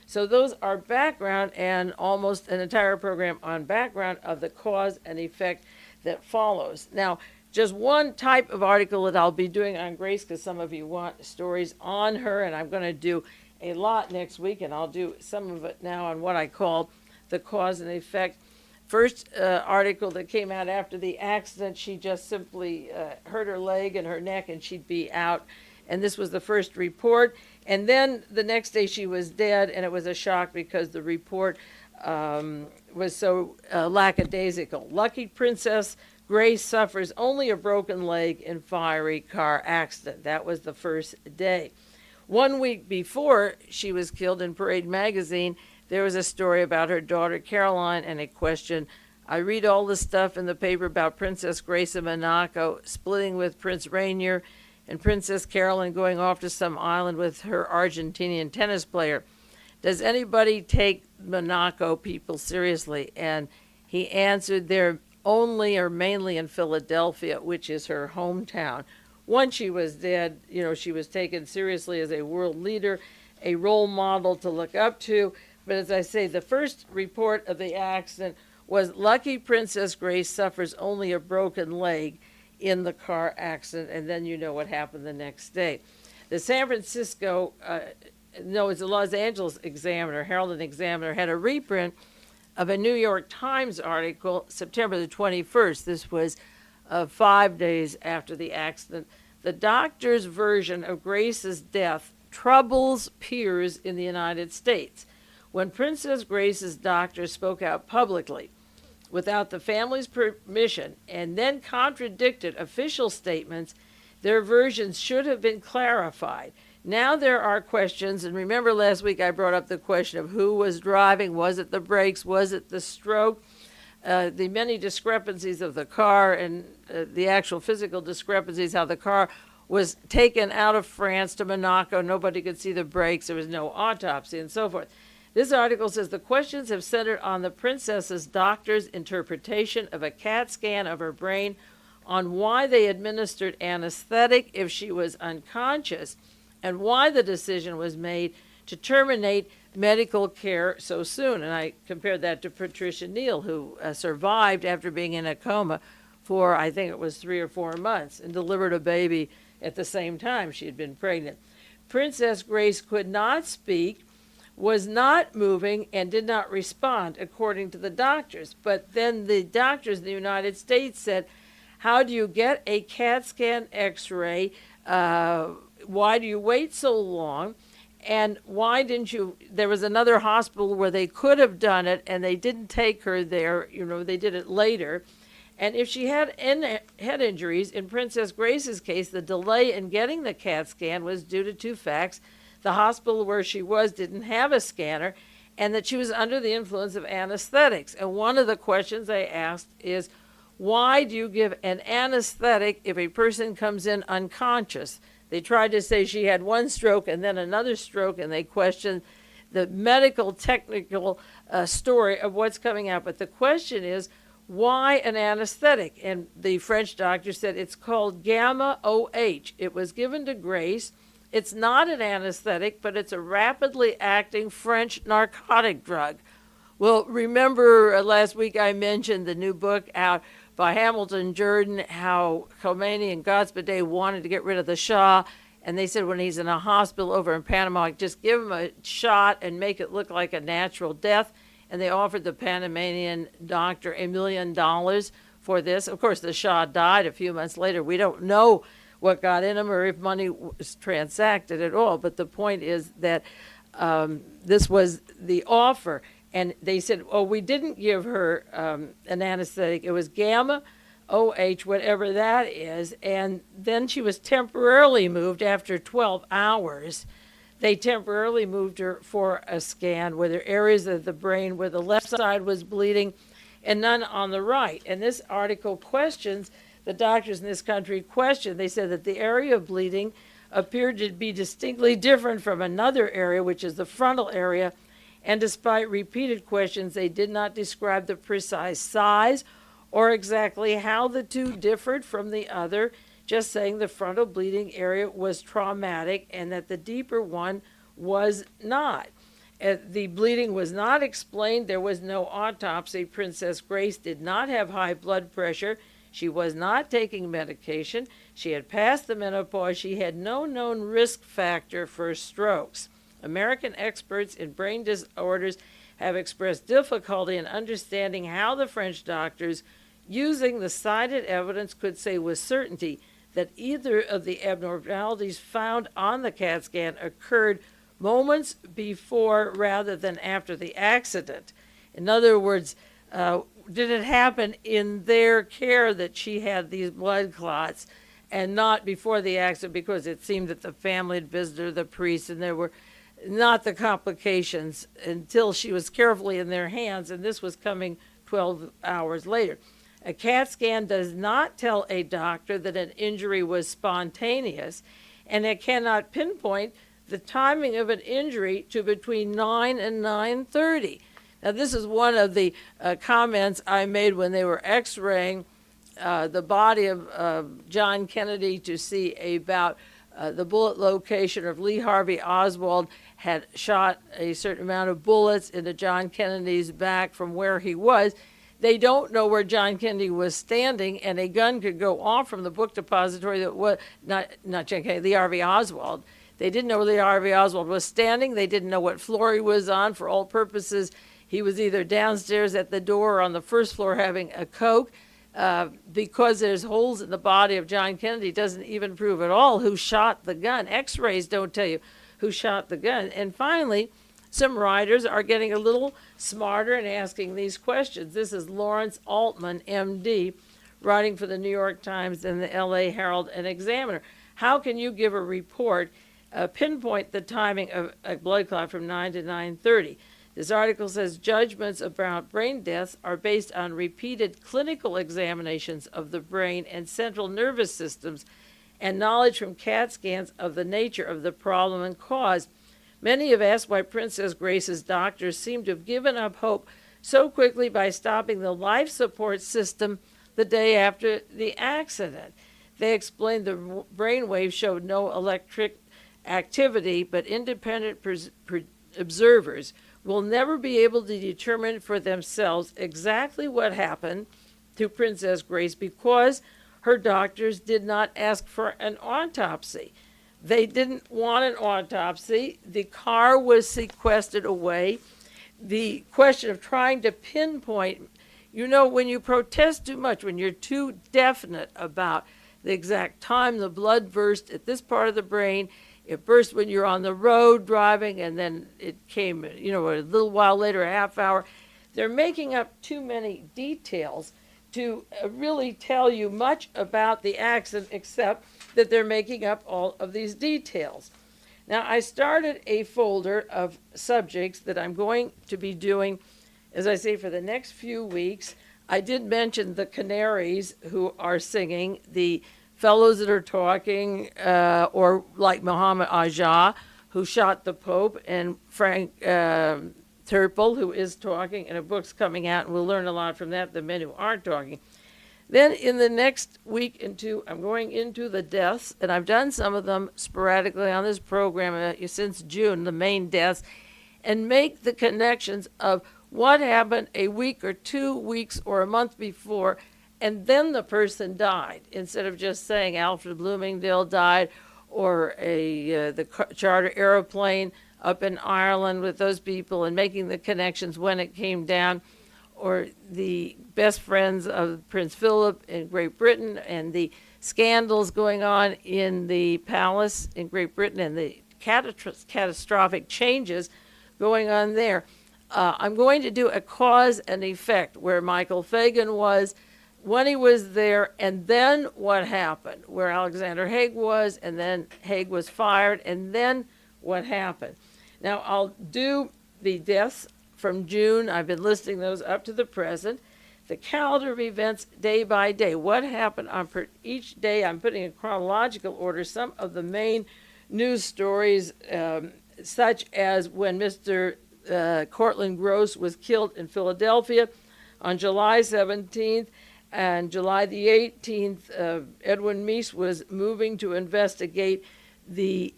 So those are background, and almost an entire program on background of the cause and effect that follows. Now, just one type of article that I'll be doing on Grace, because some of you want stories on her, and I'm going to do a lot next week, and I'll do some of it now on what I call the cause and effect. First article that came out after the accident, she just simply hurt her leg and her neck, and she'd be out. And this was the first report. And then the next day she was dead, and it was a shock because the report was so lackadaisical. Lucky Princess Grace suffers only a broken leg in fiery car accident. That was the first day. 1 week before she was killed, in Parade magazine, there was a story about her daughter Caroline and a question. I read all the stuff in the paper about Princess Grace of Monaco splitting with Prince Rainier and Princess Caroline going off to some island with her Argentinian tennis player. Does anybody take Monaco people seriously? And he answered, they're only or mainly in Philadelphia, which is her hometown. Once she was dead, she was taken seriously as a world leader, a role model to look up to. But as I say, the first report of the accident was Lucky Princess Grace suffers only a broken leg in the car accident, and then you know what happened the next day. The San Francisco, it's the Los Angeles Examiner, Herald and Examiner, had a reprint of a New York Times article, September the 21st. This was 5 days after the accident. The doctor's version of Grace's death troubles peers in the United States. When Princess Grace's doctor spoke out publicly without the family's permission and then contradicted official statements, their versions should have been clarified. Now there are questions, and remember last week I brought up the question of who was driving. Was it the brakes? Was it the stroke? The many discrepancies of the car and the actual physical discrepancies, how the car was taken out of France to Monaco. Nobody could see the brakes. There was no autopsy and so forth. This article says the questions have centered on the princess's doctor's interpretation of a CAT scan of her brain, on why they administered anesthetic if she was unconscious, and why the decision was made to terminate medical care so soon. And I compared that to Patricia Neal, who survived after being in a coma for, I think it was 3 or 4 months, and delivered a baby at the same time she had been pregnant. Princess Grace could not speak, was not moving, and did not respond, according to the doctors. But then the doctors in the United States said, how do you get a CAT scan x-ray? Why do you wait so long? And why didn't you, there was another hospital where they could have done it, and they didn't take her there, they did it later. And if she had head injuries, in Princess Grace's case, the delay in getting the CAT scan was due to 2 facts. The hospital where she was didn't have a scanner, and that she was under the influence of anesthetics. And one of the questions I asked is, why do you give an anesthetic if a person comes in unconscious? They tried to say she had 1 stroke and then another stroke, and they questioned the medical technical story of what's coming out. But the question is, why an anesthetic? And the French doctor said it's called gamma OH. It was given to Grace. It's not an anesthetic, but it's a rapidly acting French narcotic drug. Well, remember last week I mentioned the new book out by Hamilton Jordan, how Khomeini and Godspede wanted to get rid of the Shah, and they said when he's in a hospital over in Panama, just give him a shot and make it look like a natural death. and they offered the Panamanian doctor $1 million for this. Of course, the Shah died a few months later. We don't know what got in him or if money was transacted at all. But the point is that this was the offer. And they said, oh, we didn't give her an anesthetic. It was gamma, OH, whatever that is. And then she was temporarily moved after 12 hours. They temporarily moved her for a scan where there are areas of the brain where the left side was bleeding and none on the right. And this article questions, the doctors in this country questioned, they said that the area of bleeding appeared to be distinctly different from another area, which is the frontal area, and despite repeated questions, they did not describe the precise size or exactly how the two differed from the other, just saying the frontal bleeding area was traumatic and that the deeper one was not. The bleeding was not explained. There was no autopsy. Princess Grace did not have high blood pressure. She was not taking medication. She had passed the menopause. She had no known risk factor for strokes. American experts in brain disorders have expressed difficulty in understanding how the French doctors, using the cited evidence, could say with certainty that either of the abnormalities found on the CAT scan occurred moments before rather than after the accident. In other words, did it happen in their care that she had these blood clots and not before the accident, because it seemed that the family had visited the priest and there were not the complications until she was carefully in their hands, and this was coming 12 hours later. A CAT scan does not tell a doctor that an injury was spontaneous, and it cannot pinpoint the timing of an injury to between 9 and 9:30. Now, this is one of the comments I made when they were x-raying the body of John Kennedy to see about the bullet location of Lee Harvey Oswald had shot a certain amount of bullets into John Kennedy's back from where he was. They don't know where John Kennedy was standing, and a gun could go off from the book depository that was not John Kennedy, Lee Harvey Oswald. They didn't know where Lee Harvey Oswald was standing. They didn't know what floor he was on. For all purposes, he was either downstairs at the door or on the first floor having a Coke. Because there's holes in the body of John Kennedy doesn't even prove at all who shot the gun. X-rays don't tell you who shot the gun. And finally, some writers are getting a little smarter and asking these questions. This is Lawrence Altman, MD, writing for the New York Times and the LA Herald and Examiner. How can you give a report, pinpoint the timing of a blood clot from 9 to 9:30? This article says judgments about brain deaths are based on repeated clinical examinations of the brain and central nervous systems and knowledge from CAT scans of the nature of the problem and cause. Many have asked why Princess Grace's doctors seem to have given up hope so quickly by stopping the life support system the day after the accident. They explained the brain waves showed no electric activity, but independent observers will never be able to determine for themselves exactly what happened to Princess Grace because her doctors did not ask for an autopsy. They didn't want an autopsy. The car was sequestered away. The question of trying to pinpoint, when you protest too much, when you're too definite about the exact time the blood burst at this part of the brain, it burst when you're on the road driving, and then it came, a little while later, a half hour. They're making up too many details to really tell you much about the accident, except that they're making up all of these details. Now, I started a folder of subjects that I'm going to be doing, as I say, for the next few weeks. I did mention the Canaries who are singing, the fellows that are talking, or like Muhammad Ajah, who shot the Pope, and Frank Turple, who is talking, and a book's coming out, and we'll learn a lot from that, the men who aren't talking. Then in the next week and two, I'm going into the deaths, and I've done some of them sporadically on this program since June, the main deaths, and make the connections of what happened a week or 2 weeks or a month before, and then the person died, instead of just saying Alfred Bloomingdale died or the charter airplane up in Ireland with those people and making the connections when it came down, or the best friends of Prince Philip in Great Britain, and the scandals going on in the palace in Great Britain, and the catastrophic changes going on there. I'm going to do a cause and effect where Michael Fagan was when he was there, and then what happened, where Alexander Haig was, and then Haig was fired, and then what happened. Now, I'll do the deaths from June. I've been listing those up to the present. The calendar of events day by day. What happened on each day? I'm putting in chronological order some of the main news stories, such as when Mr. Cortland Gross was killed in Philadelphia on July 17th, and July the 18th, Edwin Meese was moving to investigate the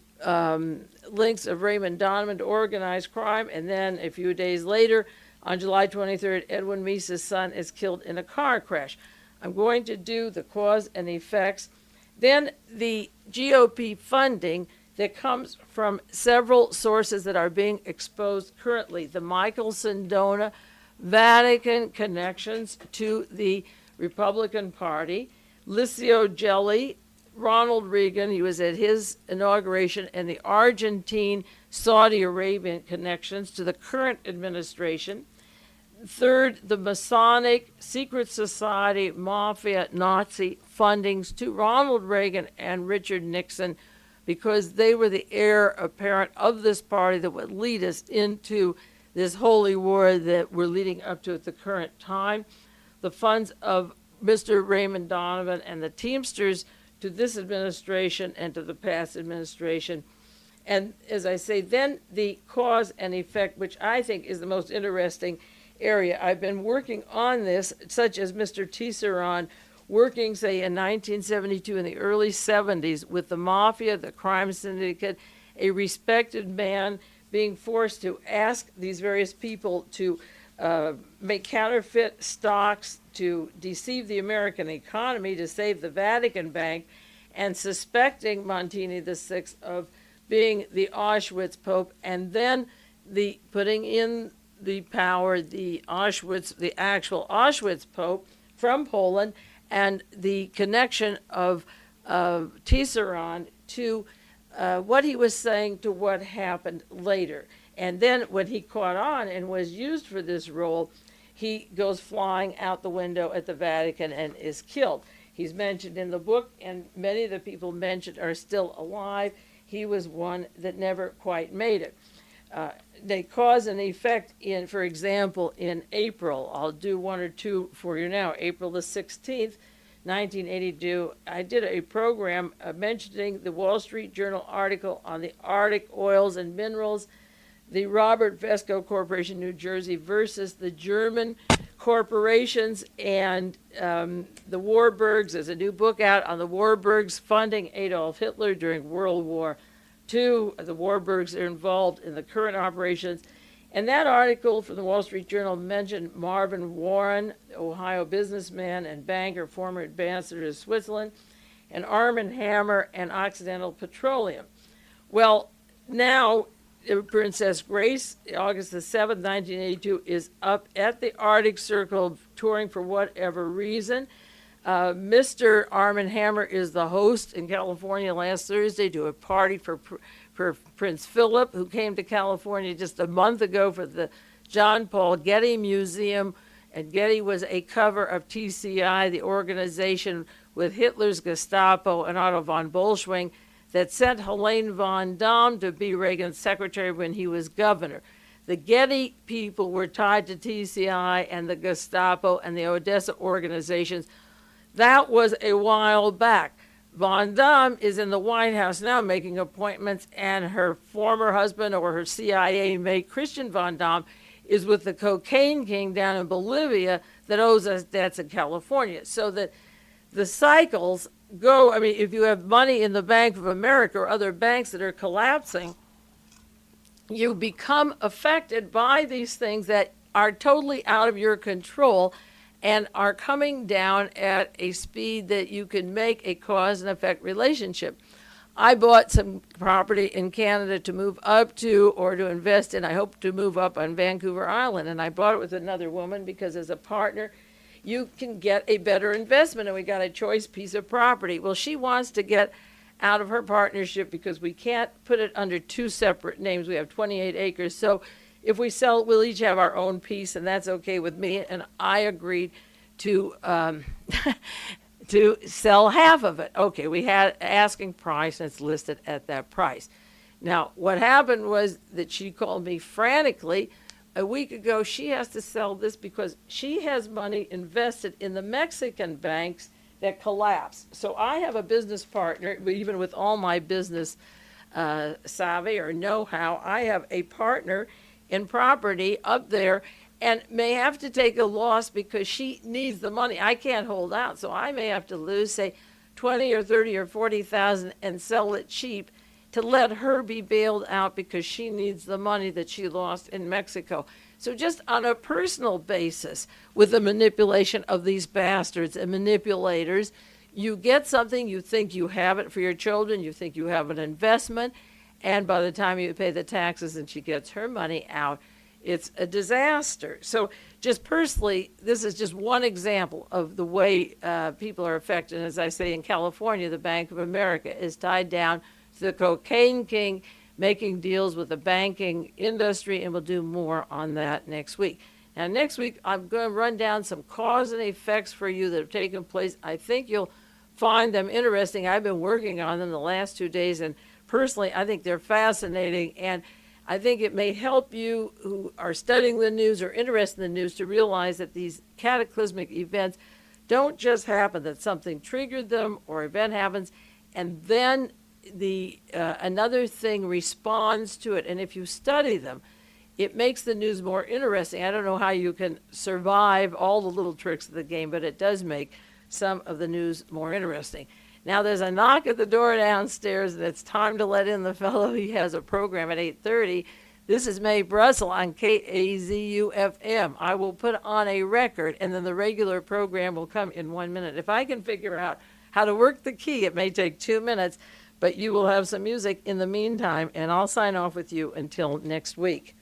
links of Raymond Donovan to organized crime, and then a few days later, on July 23rd, Edwin Meese's son is killed in a car crash. I'm going to do the cause and effects. Then the GOP funding that comes from several sources that are being exposed currently. The Michael Sindona Vatican connections to the Republican Party, Licio Gelli, Ronald Reagan, he was at his inauguration, and the Argentine Saudi Arabian connections to the current administration. Third, the Masonic secret society, mafia, Nazi fundings to Ronald Reagan and Richard Nixon, because they were the heir apparent of this party that would lead us into this holy war that we're leading up to at the current time. The funds of Mr. Raymond Donovan and the Teamsters to this administration and to the past administration. And as I say, then the cause and effect, which I think is the most interesting area. I've been working on this, such as Mr. Tisserand, working, say, in 1972 in the early 70s with the mafia, the crime syndicate, a respected man being forced to ask these various people to make counterfeit stocks to deceive the American economy to save the Vatican Bank, and suspecting Montini VI of being the Auschwitz Pope, and then the putting in the power, the actual Auschwitz Pope from Poland, and the connection of Tisserand to what he was saying to what happened later. And then when he caught on and was used for this role, he goes flying out the window at the Vatican and is killed. He's mentioned in the book, and many of the people mentioned are still alive. He was one that never quite made it. They cause and effect in, for example, in April, I'll do one or two for you now, April the 16th, 1982, I did a program mentioning the Wall Street Journal article on the Arctic oils and minerals, the Robert Vesco Corporation, New Jersey, versus the German corporations and the Warburgs. There's a new book out on the Warburgs funding Adolf Hitler during World War II. The Warburgs are involved in the current operations. And that article from the Wall Street Journal mentioned Marvin Warren, Ohio businessman and banker, former ambassador to Switzerland, and Arm & Hammer and Occidental Petroleum. Well, now Princess Grace, August the 7th, 1982, is up at the Arctic Circle touring for whatever reason. Mr. Arm & Hammer is the host in California last Thursday to a party for Prince Philip, who came to California just a month ago for the John Paul Getty Museum. And Getty was a cover of TCI, the organization with Hitler's Gestapo and Otto von Bolschwing that sent Helene vonDamm to be Reagan's secretary when he was governor. The Getty people were tied to TCI and the Gestapo and the Odessa organizations. That was a while back. vonDamm is in the White House now making appointments, and her former husband or her CIA mate, Christian vonDamm, is with the cocaine king down in Bolivia that owes us debts in California. So that the cycles go, I mean, if you have money in the Bank of America or other banks that are collapsing, you become affected by these things that are totally out of your control and are coming down at a speed that you can make a cause and effect relationship. I bought some property in Canada to move up to or to invest in. I hope to move up on Vancouver Island. And I bought it with another woman because as a partner, you can get a better investment. And we got a choice piece of property. Well, she wants to get out of her partnership because we can't put it under two separate names. We have 28 acres. So if we sell it, we'll each have our own piece, and that's okay with me. And I agreed to to sell half of it. Okay, we had asking price, and it's listed at that price. Now, what happened was that she called me frantically a week ago. She has to sell this because she has money invested in the Mexican banks that collapsed. So I have a business partner, even with all my business savvy or know-how, I have a partner in property up there and may have to take a loss because she needs the money. I can't hold out, so I may have to lose, say, 20 or 30 or 40,000 and sell it cheap to let her be bailed out because she needs the money that she lost in Mexico. So just on a personal basis, with the manipulation of these bastards and manipulators, you get something, you think you have it for your children, you think you have an investment, and by the time you pay the taxes and she gets her money out, it's a disaster. So just personally, this is just one example of the way people are affected. As I say, in California, the Bank of America is tied down to the cocaine king, making deals with the banking industry, and we'll do more on that next week. Now, next week, I'm going to run down some cause and effects for you that have taken place. I think you'll find them interesting. I've been working on them the last 2 days, and personally, I think they're fascinating, and I think it may help you who are studying the news or interested in the news to realize that these cataclysmic events don't just happen, that something triggered them or event happens, and then another thing responds to it. And if you study them, it makes the news more interesting. I don't know how you can survive all the little tricks of the game, but it does make some of the news more interesting. Now there's a knock at the door downstairs, and it's time to let in the fellow. He has a program at 8:30. This is Mae Brussel on KAZU-FM. I will put on a record, and then the regular program will come in 1 minute. If I can figure out how to work the key, it may take 2 minutes, but you will have some music in the meantime, and I'll sign off with you until next week.